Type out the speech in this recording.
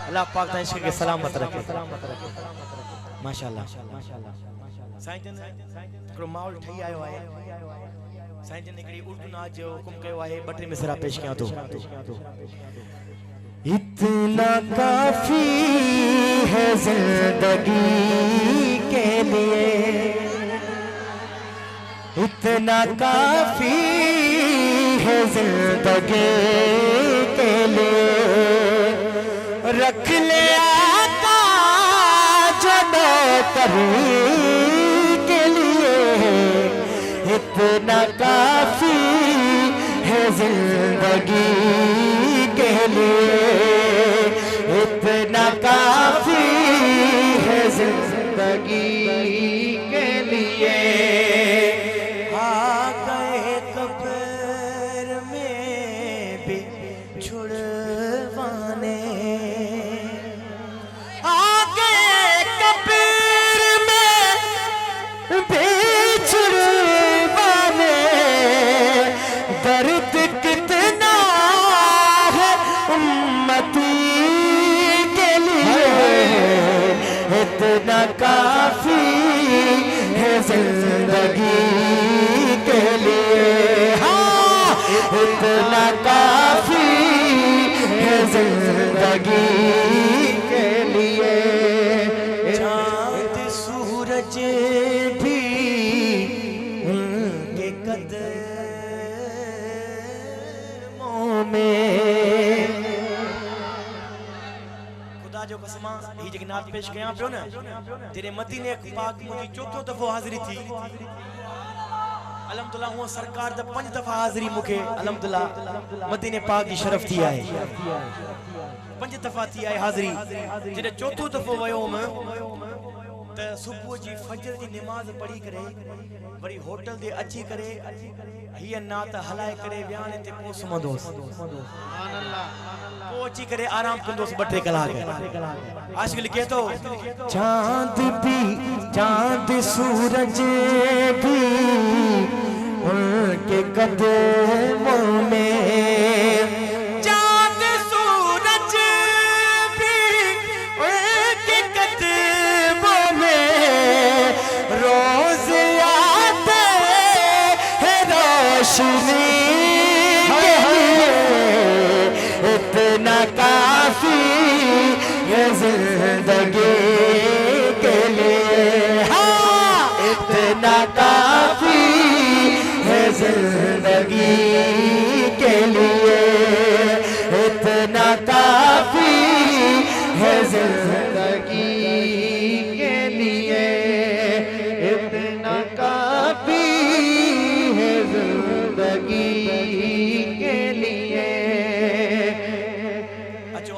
अल्लाह पाक तां इश्क के सलामत रखे माशाअल्लाह। साईं जन हिकिड़ो माहौल ठही आयो आहे। साईं जन हिकिड़ी उर्दू नाच जो हुकुम कयो आहे, ॿ टे मिसरा पेश कयां थो। इतना काफी है जिंदगी के लिए, इतना काफी है जिंदगी के लिए, रख ले आका जनो करी के लिए, इतना काफी है जिंदगी के लिए, इतना काफी है जिंदगी के लिए। आ गए कब्र में भी छुड़वाने, आ गए कब्र में भी छुड़वाने, दर्द कितना है उम्मती के लिए, इतना काफी है जिंदगी के लिए। हाँ, इतना काफी है जिंदगी के लिए। चांद सूरज भी उनके कदमों में, खुदा जो कसमा ही जेकी नात पेश कयां पियो न, तेरे मदीने पाक मुंहिंजी चौथों दफ़ो हाज़िरी थी। अलहमदुलिल्लाह हुआ सरकार द 5 दफ़ा हाज़िरी मूंखे अलहमदुलिल्लाह मदीने पाक जी शरफ थी आहे। 5 दफ़ा थी आहे हाज़िरी। जॾहिं चौथों दफ़ो वियो हुउमि त सुबुह जी फजर जी नमाज़ पढ़ी करे वरी होटल ते अची करे हीअ नात हलाए करे विहाणे ते पोइ सुम्हंदोसि, पोइ अची करे आराम कंदोसि 2-3 कलाक। आशिक़ लिखे थो, चांद भी चांद सूरज भी उनके कदमों में, चांद सूरज भी उनके कदमों में, रोज आते हैं रोशनी के लिए, इतना काफी है जिंदगी के लिए। हाँ, इतना काफी है जिंदगी के लिए, इतना काफी है जिंदगी